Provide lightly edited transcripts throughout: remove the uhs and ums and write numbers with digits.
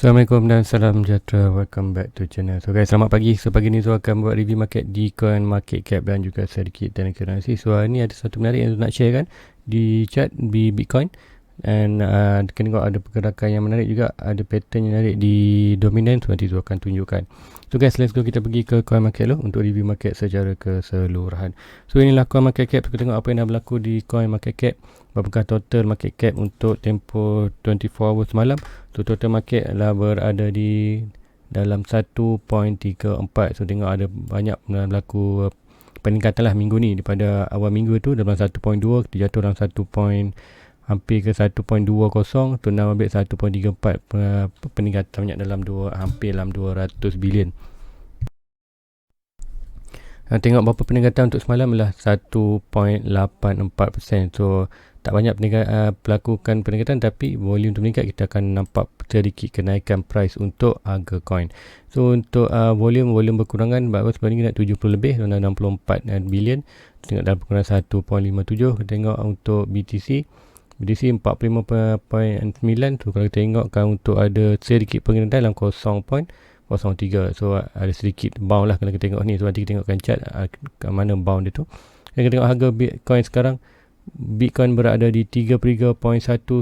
Assalamualaikum dan salam sejahtera. Welcome back to channel. So guys, selamat pagi. So pagi ni saya akan buat review market di coin market cap dan juga sedikit teknik analysis. So hari ni ada satu menarik yang nak share kan di chart di Bitcoin. And tengok ada pergerakan yang menarik juga, ada pattern yang menarik di dominan. So nanti saya akan tunjukkan. So guys, let's go, kita pergi ke coin market dulu untuk review market secara keseluruhan. So inilah coin market cap. Kita tengok apa yang dah berlaku di coin market cap. Berapakah total market cap untuk tempoh 24 hours semalam. So total market adalah berada di dalam 1.34. So tengok ada banyak berlaku peningkatan lah minggu ni. Daripada awal minggu tu dalam 1.2, kita jatuh dalam 1. Hampir ke 1.20 tu nak ambil 1.34 peningkatan banyak dalam hampir dalam 200 bilion. Tengok berapa peningkatan untuk semalam adalah 1.84%. So tak banyak melakukan peningkatan, tapi volume tu meningkat, kita akan nampak sedikit kenaikan price untuk harga coin. So untuk volume berkurangan, bahawa sebenarnya nak 70 lebih, 64 bilion. Tengok dalam perkiraan 1.57. Kita tengok untuk BTC 45.9 tu, kalau kita tengokkan untuk ada sedikit pengendalian dalam 0.03. So ada sedikit bound lah kalau kita tengok ni. So nanti kita tengokkan chart ke mana bound dia tu. Dan kita tengok harga Bitcoin sekarang. Bitcoin berada di 33.1.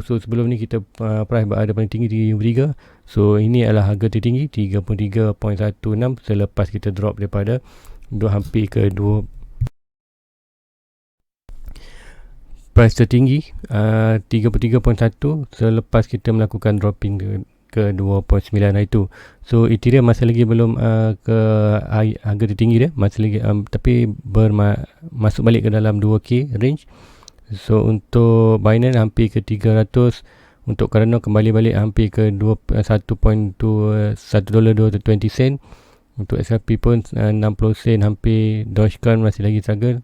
So sebelum ni kita price berada paling tinggi 33. So ini adalah harga tertinggi 33.16 selepas kita drop daripada hampir ke 2 price tertinggi 33.1 selepas kita melakukan dropping ke 2.9 hari tu. So Ethereum masih lagi belum ke harga tertinggi dia, masih lagi tapi masuk balik ke dalam 2k range. So untuk Binance hampir ke 300, untuk Cardano kembali balik hampir ke 1.20 sen. Untuk XRP pun 60 sen hampir. Dogecoin masih lagi struggle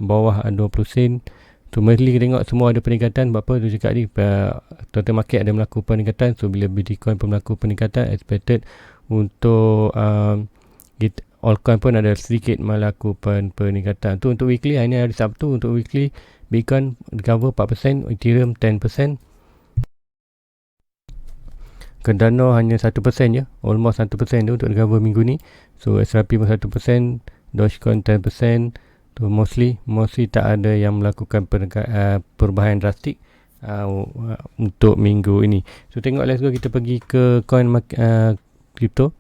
bawah 20 sen. So mostly kita tengok semua ada peningkatan. Berapa tu cakap ni, total market ada melakukan peningkatan. So bila Bitcoin pun melakukan peningkatan, expected untuk altcoin pun ada sedikit melakukan peningkatan. Tu untuk weekly. Hari ni hari Sabtu, untuk weekly Bitcoin recover 4%, Ethereum 10%, Cardano hanya 1% je, almost 1% tu untuk recover minggu ni. So XRP pun 1%, Dogecoin 10%. So mostly tak ada yang melakukan perubahan drastik untuk minggu ini. So tengok, let's go, kita pergi ke coin crypto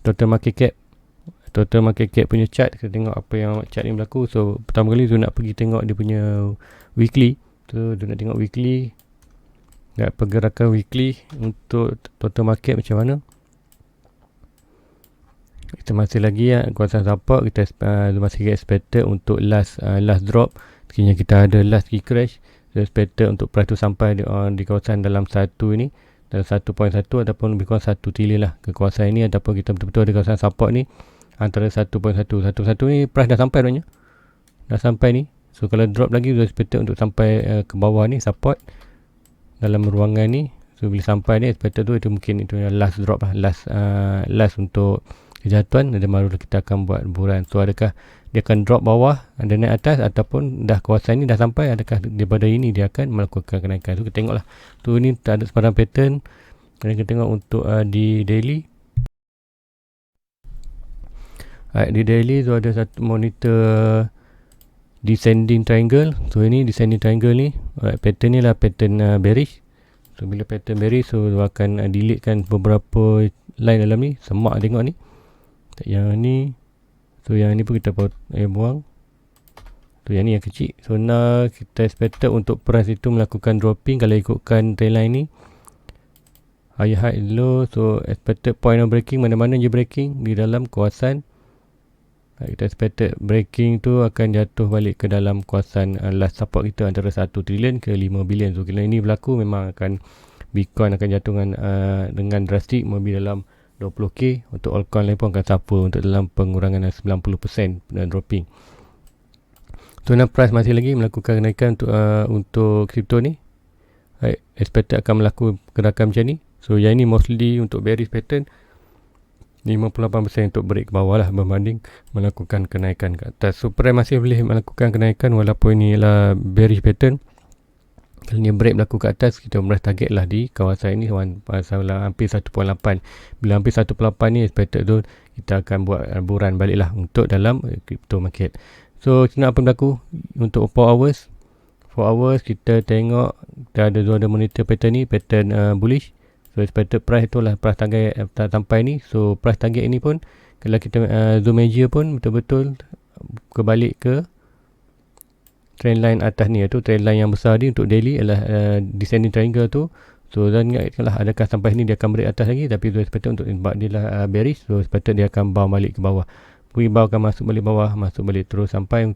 total market cap punya chart. Kita tengok apa yang chart ni berlaku. So pertama kali tu nak pergi tengok dia punya weekly. So tu nak tengok weekly, pergerakan weekly untuk total market macam mana. Kita masih lagi kawasan support. Kita masih expected untuk last drop. Sekiranya kita ada last key crash, so expected untuk price tu sampai di kawasan dalam 1 ini, dalam 1.1 ataupun lebih kurang 1 trilion lah ke kawasan ini. Ataupun kita betul-betul ada kawasan support ni antara 1.1 ni price dah sampai sebenarnya. Dah sampai ni. So kalau drop lagi, kita expected untuk sampai ke bawah ni, support dalam ruangan ni. So bila sampai ni, expected tu itu mungkin itu last drop lah, last untuk kejatuhan, dan baru kita akan buat buruan. So adakah dia akan drop bawah, ada naik atas, ataupun dah kawasan ni dah sampai, adakah daripada ini dia akan melakukan kenaikan. So kita tengok lah. Tu ni tak ada sebarang pattern. Dan kita tengok untuk di daily. Di daily tu ada satu monitor descending triangle. So ini descending triangle ni, pattern ni lah pattern bearish. So bila pattern bearish, so akan delete kan beberapa line dalam ni. Semak tengok ni, yang ni. So yang ni pun kita buang. So yang ni yang kecil. So now kita expected untuk price itu melakukan dropping kalau ikutkan trendline ni, high high low. So expected point of breaking, mana-mana je breaking di dalam kawasan, kita expected breaking tu akan jatuh balik ke dalam kawasan last support kita antara 1 trilion ke 5 bilion. So kalau ini berlaku, memang akan Bitcoin akan jatuh dengan drastik, lebih dalam 20k. Untuk altcoin lain pun akan suffer untuk dalam pengurangan 90% dropping. So now price masih lagi melakukan kenaikan untuk crypto ni. Expected akan melakukan gerakan macam ni. So yang ini mostly untuk bearish pattern, 58% untuk break ke bawah lah berbanding melakukan kenaikan ke atas. So price masih boleh melakukan kenaikan walaupun ini ialah bearish pattern. Kalau dia break berlaku ke atas, kita beras target lah di kawasan ini hampir 1.8. Bila hampir 1.8 ni expected tu, kita akan buat buran balik lah untuk dalam crypto market. So kita nak apa berlaku untuk 4 hours. 4 hours kita tengok kita ada monitor pattern ni, pattern bullish. So expected price tu lah price target sampai ni. So price target ini pun kalau kita zoom measure pun betul-betul kebalik ke trendline atas ni, iaitu trendline yang besar ni untuk daily adalah descending triangle tu. So dan ingatlah adakah sampai sini dia akan break atas lagi, tapi tu expected untuk sebab dia lah bearish, so expected dia akan bounce balik ke bawah. Rebound akan masuk balik bawah, masuk balik terus sampai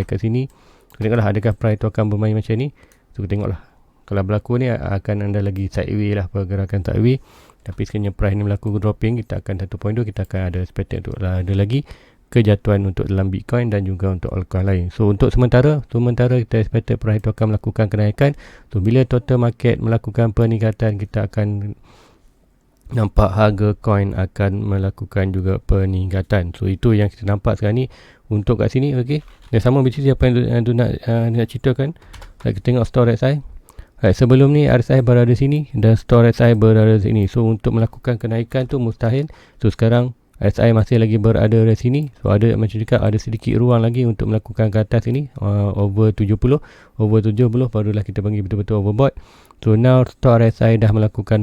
ke sini. So tengoklah adakah price tu akan bermain macam ni. So tengoklah kalau berlaku ni akan ada lagi sideway lah, pergerakan sideway. Tapi sekiranya price ni berlaku dropping, kita akan 1.2, kita akan ada expected untuk ada lagi kejatuhan untuk dalam Bitcoin dan juga untuk altcoin lain. So untuk sementara kita expected price itu akan melakukan kenaikan. So bila total market melakukan peningkatan, kita akan nampak harga coin akan melakukan juga peningkatan. So itu yang kita nampak sekarang ni untuk kat sini. Okay, dan sama bisnes apa yang nak ceritakan. Kita tengok store RSI. Sebelum ni RSI berada sini dan store RSI berada sini. So untuk melakukan kenaikan tu mustahil. So sekarang RSI masih lagi berada di sini. So ada macam cakap ada sedikit ruang lagi untuk melakukan ke atas ini, over 70 barulah kita panggil betul-betul overbought. So now store RSI dah melakukan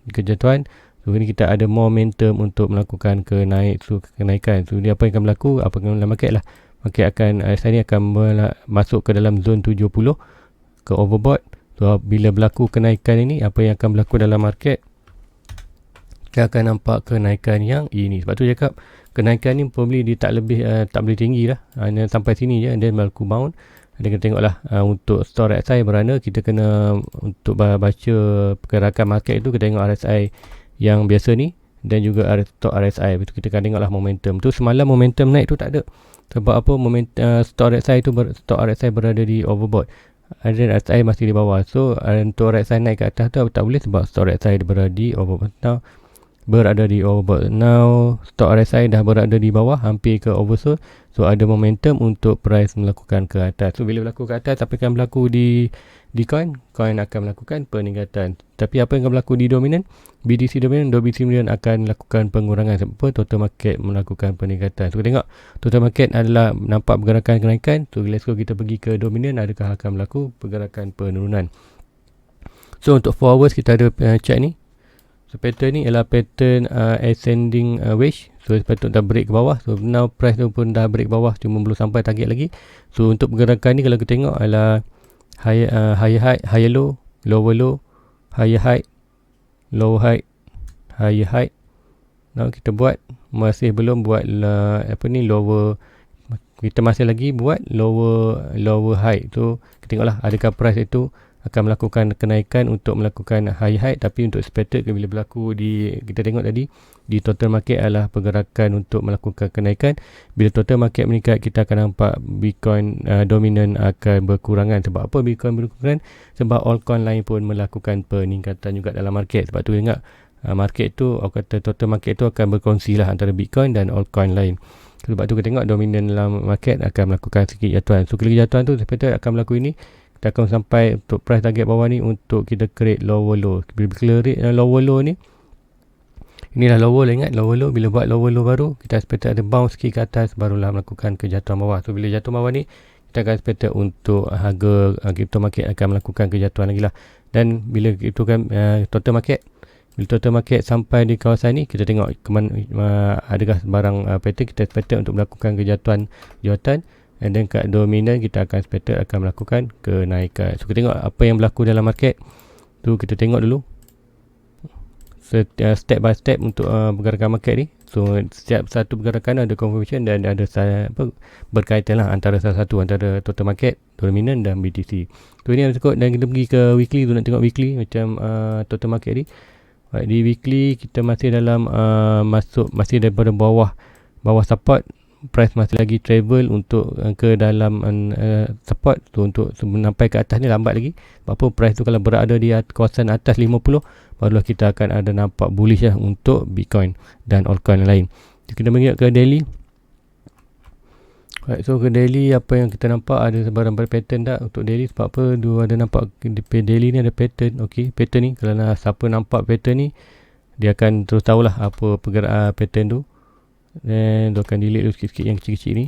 kejatuhan. So ini kita ada momentum untuk melakukan kenaikan. So ini apa yang akan berlaku, apa yang dalam market lah. Market akan RSI ni akan masuk ke dalam zone 70 ke overbought. So bila berlaku kenaikan ini, apa yang akan berlaku dalam market, kita akan nampak kenaikan yang ini. Sebab tu cakap kenaikan ni probably dia tak boleh tinggi lah, hanya sampai sini je, dan berlaku bounce. Dan kita tengoklah untuk store RSI beranda, kita kena untuk baca pergerakan market itu, kita tengok RSI yang biasa ni dan juga store RSI. Betul, kita akan tengoklah momentum tu. Semalam momentum naik tu tak ada. Sebab apa? Store RSI berada di overbought, dan RSI masih di bawah. So untuk RSI naik ke atas tu tak boleh sebab store RSI berada di overbought. Now stock RSI dah berada di bawah, hampir ke oversold. So ada momentum untuk price melakukan ke atas. So bila berlaku ke atas, apa yang akan berlaku di coin akan melakukan peningkatan. Tapi apa yang akan berlaku di dominan, BTC dominan akan melakukan pengurangan. Sebab apa? Total market melakukan peningkatan. So tengok total market adalah nampak pergerakan kenaikan. So let's go kita pergi ke dominan, adakah akan berlaku pergerakan penurunan. So untuk 4 hours kita ada chart ni. So pattern ni ialah pattern ascending wedge. So sepatutnya dah break ke bawah. So now price tu pun dah break bawah, cuma belum sampai target lagi. So untuk pergerakan ni kalau kita tengok adalah higher high, higher low, lower low, higher high, lower high, higher high. Now kita masih belum buat lower. Kita masih lagi buat lower high. So kita tengoklah adakah price itu akan melakukan kenaikan untuk melakukan high high. Tapi untuk expected bila berlaku kita tengok tadi di total market adalah pergerakan untuk melakukan kenaikan. Bila total market meningkat, kita akan nampak Bitcoin dominan akan berkurangan. Sebab apa Bitcoin berkurangan? Sebab altcoin lain pun melakukan peningkatan juga dalam market. Sebab tu ingat market tu, kata total market tu akan berkongsi lah antara Bitcoin dan altcoin lain. Sebab tu kita tengok dominan dalam market akan melakukan sikit jatuhan. So kejatuhan tu expected akan berlaku ini. Kita akan sampai untuk price target bawah ni untuk kita create lower low. Bila create lower low ni, inilah lower low, ingat lower low. Bila buat lower low baru, kita expect ada bounce sikit ke atas, barulah melakukan kejatuhan bawah. So bila jatuh bawah ni, kita akan expect untuk harga crypto market akan melakukan kejatuhan lagi lah. Dan bila itu kan total market sampai di kawasan ni, kita tengok adakah barang pattern, kita expect untuk melakukan kejatuhan. And then kat dominan kita akan expected akan melakukan kenaikan. So kita tengok apa yang berlaku dalam market tu, kita tengok dulu step by step untuk pergerakan market ni. So setiap satu pergerakan ada confirmation dan ada berkaitan lah antara salah satu antara total market, dominan dan BTC. So ini yang cukup, dan kita pergi ke weekly tu, nak tengok weekly macam total market ni. Di weekly kita masih dalam masih daripada bawah support. Price masih lagi travel untuk ke dalam support tu, untuk sampai ke atas ni lambat lagi. Sebab apa? Price tu kalau berada di kawasan atas 50, barulah kita akan ada nampak bullish lah untuk Bitcoin dan altcoin lain. Kita pergi ke daily. Right, so ke daily apa yang kita nampak ada sebarang pattern tak untuk daily, sebab apa dia ada nampak di daily ni ada pattern. Okey, pattern ni kalau siapa nampak pattern ni dia akan terus tahulah apa pergerakan pattern tu. Dan dia akan delete dulu sikit-sikit yang kecil-kecil ni.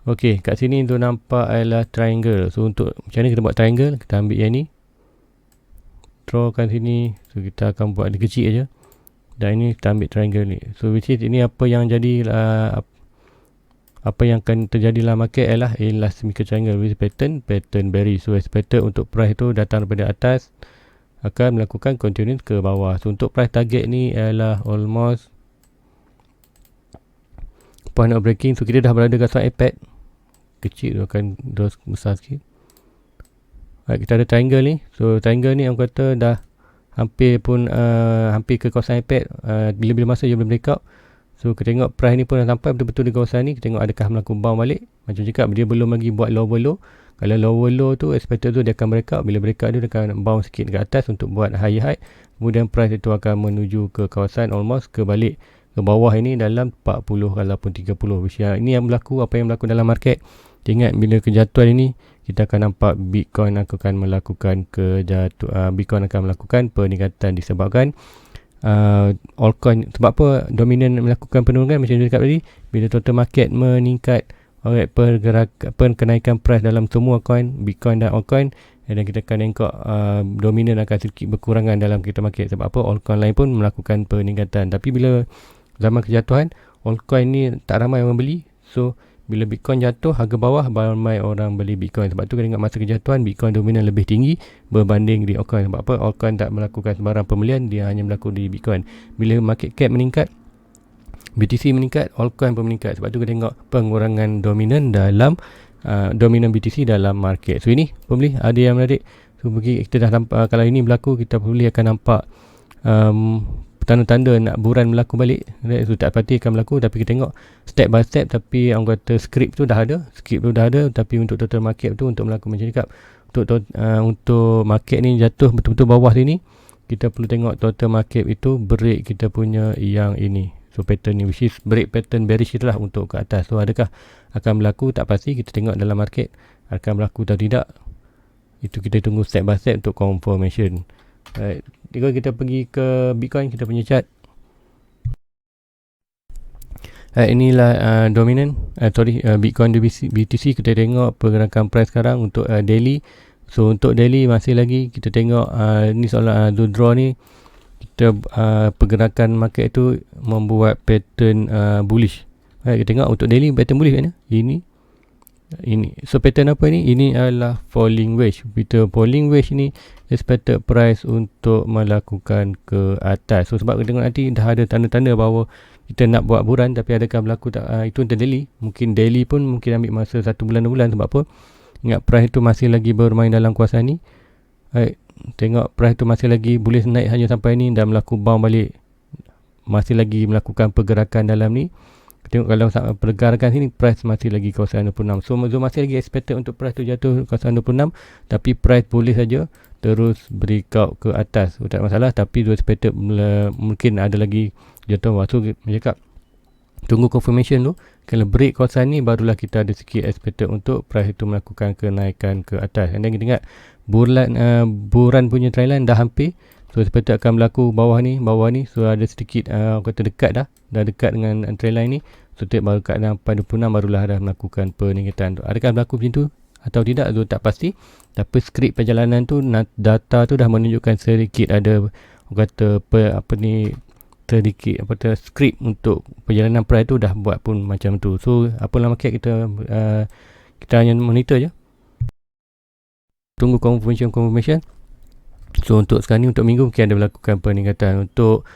Okey, kat sini tu nampak adalah triangle. So untuk macam mana kita buat triangle, kita ambil yang ni, drawkan sini. So kita akan buat dia kecil aja. Dan ini kita ambil triangle ni. So which is ini apa yang jadi apa yang akan terjadi dalam market ialah semiconductor triangle with pattern bearish. So expected untuk price tu datang daripada atas akan melakukan continuous ke bawah. So untuk price target ni ialah almost point of breaking. So kita dah berada kat atas iPad kecil tu akan terus besar sikit. Kita ada triangle ni. So triangle ni orang kata dah hampir ke kawasan iPad. Bila-bila masa dia boleh breakout. So kita tengok price ni pun dah sampai betul-betul di kawasan ni. Kita tengok adakah melakukan bounce balik. Macam cakap dia belum lagi buat lower low. Kalau lower low tu expected tu dia akan breakout. Bila breakout dia akan bounce sikit ke atas untuk buat high high. Kemudian price itu akan menuju ke kawasan almost ke balik ke bawah ini dalam 40 ataupun 30. Ini yang berlaku, apa yang berlaku dalam market. Ingat bila kejatuhan ini kita akan nampak Bitcoin akan melakukan Bitcoin akan melakukan peningkatan disebabkan altcoin. Sebab apa dominan melakukan penurunan macam saya cakap tadi, bila total market meningkat, pergerakan kenaikan price dalam semua coin, Bitcoin dan altcoin, dan kita akan tengok dominan akan sedikit berkurangan dalam kita market. Sebab apa altcoin lain pun melakukan peningkatan. Tapi bila zaman kejatuhan, altcoin ni tak ramai orang beli. So bila Bitcoin jatuh harga bawah, ramai orang beli Bitcoin. Sebab tu kita tengok masa kejatuhan Bitcoin dominan lebih tinggi berbanding di altcoin. Sebab apa? Altcoin tak melakukan sembarang pembelian, dia hanya berlaku di Bitcoin. Bila market cap meningkat, BTC meningkat, altcoin pun meningkat. Sebab tu kita tengok pengurangan dominan dalam dominan BTC dalam market. So ini pembeli ada yang menarik. So kita dah nampak, kalau ini berlaku, kita pembeli akan nampak tanda-tanda nak buran berlaku balik. So tak pasti akan berlaku, tapi kita tengok step by step. Tapi orang kata script tu dah ada, tapi untuk total market tu, untuk berlaku macam cakap, untuk market ni jatuh betul-betul bawah sini, kita perlu tengok total market itu break kita punya yang ini. So pattern ni, which is break pattern bearish itulah untuk ke atas. So adakah akan berlaku, tak pasti. Kita tengok dalam market akan berlaku atau tidak, itu kita tunggu step by step untuk confirmation. Right. Jika kita pergi ke Bitcoin, kita punya chart. Inilah dominant Bitcoin BTC. Kita tengok pergerakan price sekarang untuk daily. So untuk daily masih lagi kita tengok ni soalan draw ni, kita pergerakan market itu membuat pattern bullish. Kita tengok untuk daily pattern bullish kan? Ini. So pattern apa ini? Ini adalah falling wedge. Bila falling wedge ni expected price untuk melakukan ke atas. So sebab kita tengok nanti dah ada tanda-tanda bahawa kita nak buat buran, tapi adakah berlaku tak? Itu untuk daily. Mungkin daily pun mungkin ambil masa 1 bulan 2 bulan. Sebab apa? Ingat price itu masih lagi bermain dalam kawasan ni. Tengok price itu masih lagi boleh naik hanya sampai ni dan melakukan bounce balik. Masih lagi melakukan pergerakan dalam ni. Tengok kalau pergerakan sini price masih lagi kawasan 26. So masih lagi expected untuk price tu jatuh kawasan 26, tapi price boleh saja terus breakout ke atas. So, tak masalah, tapi tu expected mungkin ada lagi jatuh bawah. So cakap tunggu confirmation tu. Kalau break kawasan ni barulah kita ada sikit expected untuk price itu melakukan kenaikan ke atas. Dan kita ingat buran punya trend line dah hampir. So expected akan berlaku bawah ni. So ada sedikit kata dekat dah dekat dengan trend line ni. So tiap baru kat sampai 26 barulah dah melakukan peningkatan tu. Adakah berlaku macam tu atau tidak, tu tak pasti. Tapi skrip perjalanan tu, data tu dah menunjukkan sedikit ada kata sedikit skrip untuk perjalanan price tu dah buat pun macam tu. So apalah market kita hanya monitor je, tunggu confirmation. So untuk sekarang ni, untuk minggu mungkin ada melakukan peningkatan. Untuk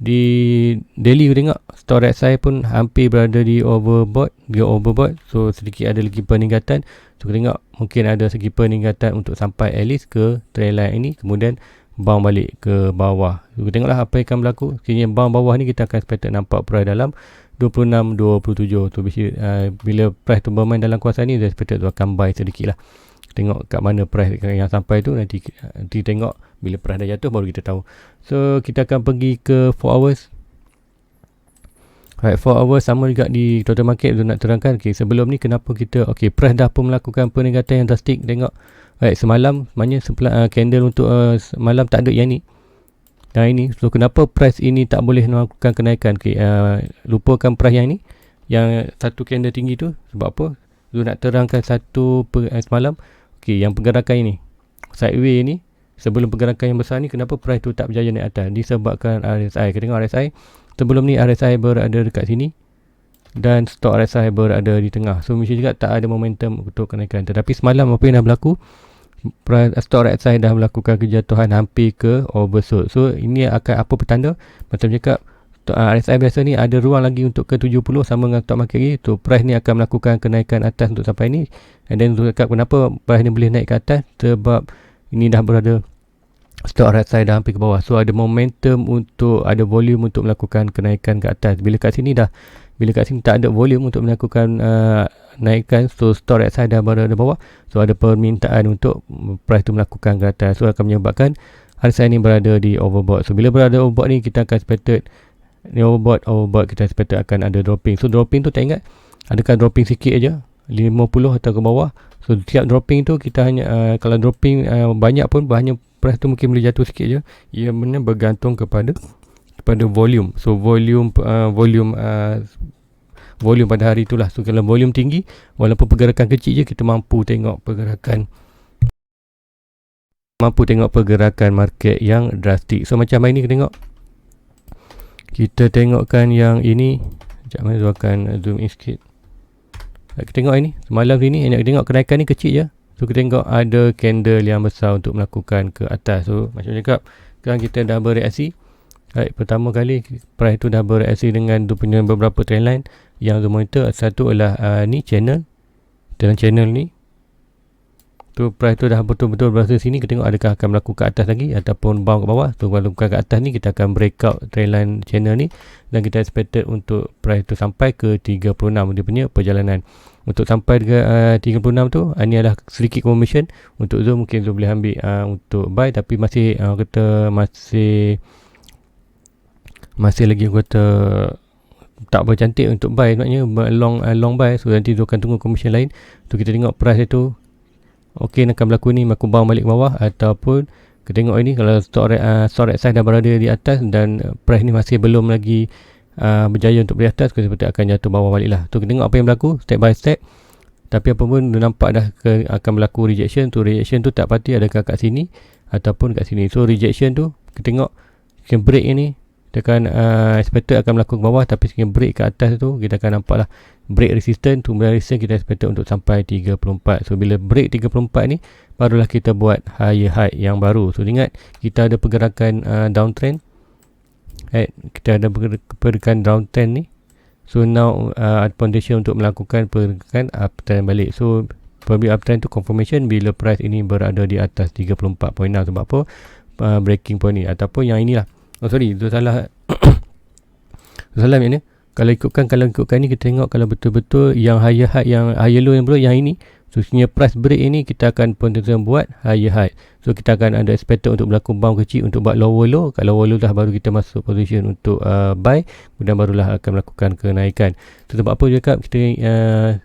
di daily kita tengok storage saya pun hampir berada di overbought. So sedikit ada lagi peningkatan. So kita tengok mungkin ada segi peningkatan untuk sampai at least ke trend line ini, kemudian bounce balik ke bawah. So kita tengoklah apa yang akan berlaku. Sekiranya bounce bawah ni, kita akan expect nampak price dalam 26-27. So bila price tu bermain dalam kawasan ni, dia expect tu akan buy sedikit lah. Tengok kat mana price yang sampai tu, nanti tengok bila price dah jatuh baru kita tahu. So kita akan pergi ke 4 hours. Right, 4 hours sama juga di total market tu nak terangkan. Okay, sebelum ni kenapa kita, okay, price dah pun melakukan peningkatan yang drastik. Tengok, right, semalam maknanya candle untuk semalam tak ada yang ni. Dan ini, so kenapa price ini tak boleh melakukan kenaikan? Okay, lupakan price yang ni, yang satu candle tinggi tu. Sebab apa? Tu nak terangkan semalam. Okay, yang pergerakan ini, sideway ni, sebelum pergerakan yang besar ni, kenapa price tu tak berjaya naik atas? Disebabkan RSI. Kita tengok RSI. Sebelum ni RSI berada dekat sini dan stok RSI berada di tengah. So mesti juga tak ada momentum untuk kenaikan. Tetapi semalam apa yang dah berlaku, stok RSI dah melakukan kejatuhan hampir ke oversold. So ini akan apa petanda? Macam cakap, RSI biasa ni ada ruang lagi untuk ke 70 sama dengan stok market ni. So price ni akan melakukan kenaikan atas untuk sampai ni. And then untuk cakap kenapa price ni boleh naik ke atas, sebab ini dah berada, stok RSI dah hampir ke bawah. So ada momentum untuk, ada volume untuk melakukan kenaikan ke atas. Bila kat sini tak ada volume untuk melakukan naikkan, so stok RSI dah berada bawah. So ada permintaan untuk price tu melakukan ke atas. So akan menyebabkan RSI ni berada di overbought. So bila berada overbought ni, kita akan expected ni overbought kita expected akan ada dropping. So dropping tu tak ingat, adakah dropping sikit aja 50 atau ke bawah. So tiap dropping tu kita hanya kalau dropping banyak pun hanya price tu mungkin boleh jatuh sikit je. Ia benar bergantung kepada volume. So volume pada hari itulah. So kalau volume tinggi, walaupun pergerakan kecil je, kita mampu tengok pergerakan market yang drastik. So macam hari ni kita tengokkan yang ini. Sekejap, saya akan zoom in sikit. Kita tengok ini semalam ni, nak tengok kenaikan ni kecil je. So kita tengok ada candle yang besar untuk melakukan ke atas. So macam cakap, sekarang kita dah bereaksi. Right, pertama kali price tu dah bereaksi dengan tu punya beberapa trendline yang Zoom monitor. Satu adalah ni channel. Dalam channel ni tu price tu dah betul-betul berasa sini. Kita tengok adakah akan berlaku ke atas lagi ataupun bounce ke bawah. So kalau bukan ke atas ni, kita akan breakout trendline channel ni, dan kita expected untuk price tu sampai ke 36 dia punya perjalanan. Untuk sampai ke 36 tu, ni adalah sedikit confirmation. Untuk Zoom mungkin Zoom boleh ambil untuk buy, tapi masih masih lagi kata tak bercantik untuk buy, maknanya long buy. So nanti Zoom akan tunggu commission lain. So kita tengok price itu okey nak berlaku ni, aku bounce balik ke bawah, ataupun kita tengok ini kalau stock size dah berada di atas dan price ni masih belum lagi berjaya untuk beri atas, seperti akan jatuh bawah balik lah. So kita tengok apa yang berlaku step by step. Tapi apa pun nampak dah akan berlaku rejection tu. Rejection tu tak pasti adakah kat sini ataupun kat sini. So rejection tu kita tengok break ini, kita akan expected akan berlaku ke bawah, tapi sekiranya break ke atas tu, kita akan nampak lah break resistance. Kemudian resistance kita expected untuk sampai 34. So bila break 34 ni, barulah kita buat higher high yang baru. So ingat, kita ada pergerakan downtrend. Kita ada pergerakan downtrend ni. So now foundation untuk melakukan pergerakan uptrend balik. So probably uptrend tu confirmation bila price ini berada di atas 34.6. Sebab apa? Breaking point ni, ataupun yang inilah. Oh sorry, itu salah. Salah ni. Kalau ikutkan ni, kita tengok kalau betul-betul yang higher high, yang higher low yang bro, yang ini. So sebenarnya price break ini kita akan potential buat higher high. So kita akan ada expected untuk berlaku bounce kecil untuk buat lower low. Kalau lower low dah, baru kita masuk position untuk buy. Kemudian barulah akan melakukan kenaikan. So sebab apa cakap kita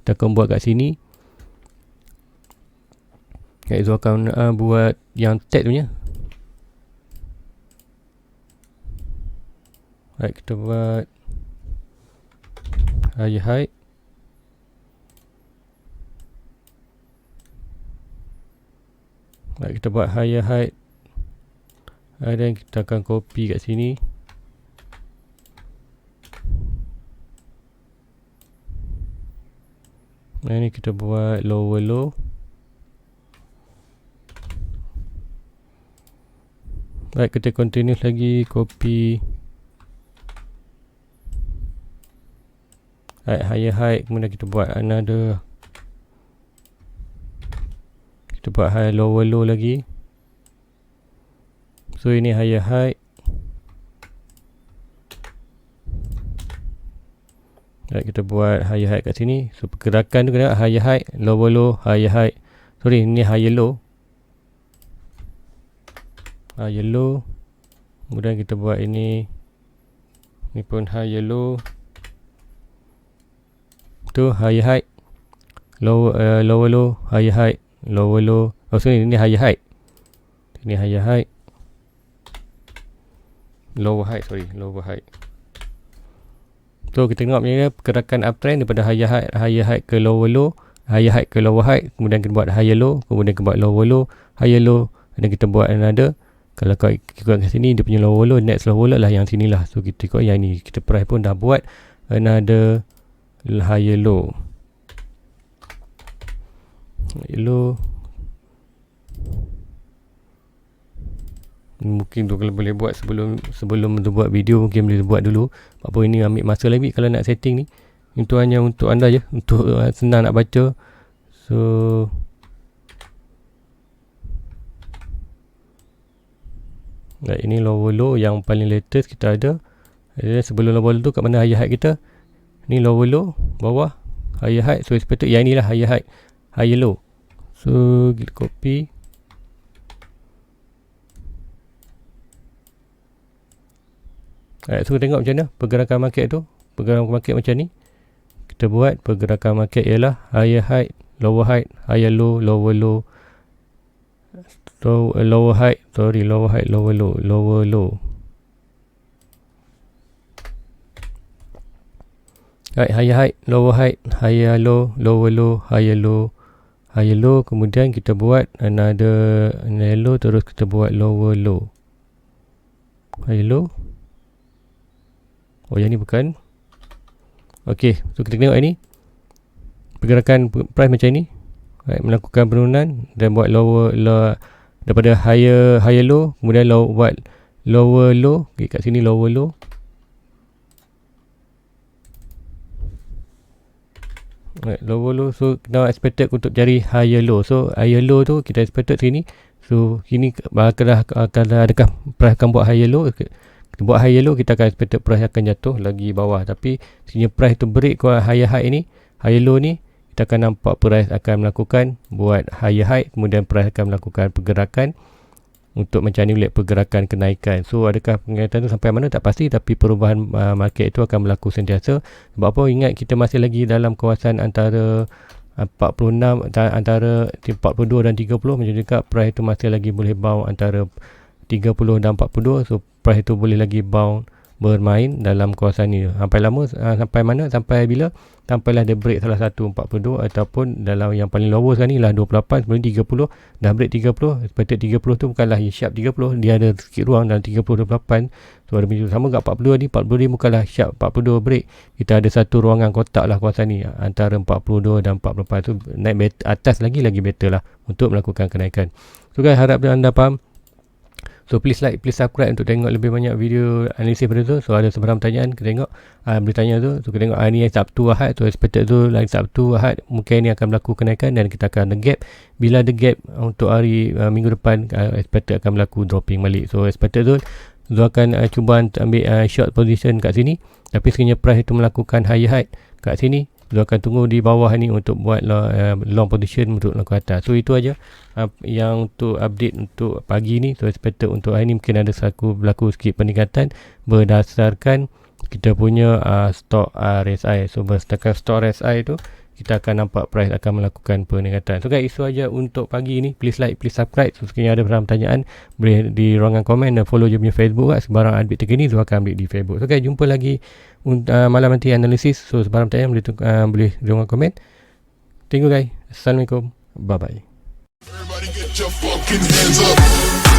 akan buat kat sini. So akan buat yang tag punya. Right, kita buat higher high. Right, kita buat higher high. Dan kita akan copy kat sini. Ini kita buat lower low. Right, kita continue lagi copy. Right, higher high. Kemudian kita buat another. Kita buat high lower low lagi. So ini higher high. Right, kita buat higher high kat sini. So pergerakan tu kena higher high, lower low, higher high. Sorry, ini higher low. Higher low. Kemudian kita buat ini. Ni pun higher low. tu higher high, lower low, higher high, lower low. Oh sorry, ini higher high. Ini higher high, lower high, lower high. So kita tengok macam ni pergerakan uptrend daripada higher high ke lower low, higher high ke lower high, kemudian kita buat higher low, kemudian kita buat lower low, higher low, dan kita buat another. Kalau kau ikut kat sini, dia punya lower low, next lower low lah yang sini lah. So kita ikut yang ni, kita price pun dah buat another higher low. Higher low. Mungkin tu kalau boleh buat sebelum tu buat video, mungkin boleh buat dulu. Apa ini ambil masa lagi kalau nak setting ni. Itu hanya untuk anda je, untuk senang nak baca. So ini lower low yang paling latest kita ada. Sebelum lower low tu kat mana higher high kita? Ni lower low, bawah higher high. So expected yang inilah higher high, higher low. So kita copy. So tengok macam mana pergerakan market tu. Pergerakan market macam ni. Kita buat pergerakan market ialah higher high, lower high, higher low, lower low. So lower high, lower high, lower low, lower low. Higher high, lower high, higher low, lower low, higher low, higher low. Kemudian kita buat another low, terus kita buat lower low, higher low. Oh yang ni bukan. Okey, so kita tengok ini pergerakan price macam ni. Melakukan penurunan dan buat lower daripada higher low, kemudian buat lower low. Okay, kat sini lower low. Lower low. So kita expected untuk cari higher low. So higher low tu kita expected sini. So sini adakah price akan buat higher low? Kita buat higher low, kita akan expected price akan jatuh lagi bawah. Tapi sekiranya price tu break ke higher high ni, higher low ni, kita akan nampak price akan melakukan buat higher high, kemudian price akan melakukan pergerakan untuk mencari pergerakan kenaikan. So adakah penglihatan tu sampai mana tak pasti, tapi perubahan market itu akan berlaku sentiasa. Sebab apa? Ingat kita masih lagi dalam kawasan antara 46, antara 42 dan 30. Macam juga price itu masih lagi boleh bounce antara 30 dan 42. So price itu boleh lagi bounce bermain dalam kawasan ni. Sampai lama, sampai mana, sampai bila? Sampailah dia break salah satu 42 ataupun dalam yang paling lower sekarang ni lah 28, sebelum 30 dah break 30. Expected 30 tu bukanlah sharp 30, dia ada sikit ruang dalam 30 28. So ada macam sama kat 42 ni, 42 ni bukanlah sharp 42 break. Kita ada satu ruangan kotak lah kawasan ni antara 42 dan 44 tu, naik better, atas lagi better lah untuk melakukan kenaikan. So guys, harap anda faham. So please like, please subscribe untuk tengok lebih banyak video analisis pada tu. So ada sebarang pertanyaan kita tengok, bertanya tu. So kita tengok ni Sabtu Ahad. So expected tu lain Sabtu Ahad mungkin ini akan berlaku kenaikan dan kita akan ada gap. Bila ada gap untuk hari minggu depan, expected akan berlaku dropping balik. So expected tu akan cuba ambil short position kat sini. Tapi sekiranya price itu melakukan higher high kat sini, Zul akan tunggu di bawah ni untuk buat long position untuk ke atas. So itu aja yang untuk update untuk pagi ni. So expected untuk hari ni mungkin ada berlaku sikit peningkatan berdasarkan kita punya stock RSI. So berdasarkan stock RSI tu kita akan nampak price akan melakukan peningkatan. So guys, itu aja untuk pagi ni. Please like, please subscribe. So sekiranya ada pertanyaan boleh di ruangan komen dan follow je punya Facebook kat. Sebarang update terkini Zul akan update di Facebook. So guys, jumpa lagi malam nanti analisis. So sebarang pertanyaan boleh di ruangan komen. Thank you guys. Assalamualaikum. Bye bye. Everybody get your fucking hands up.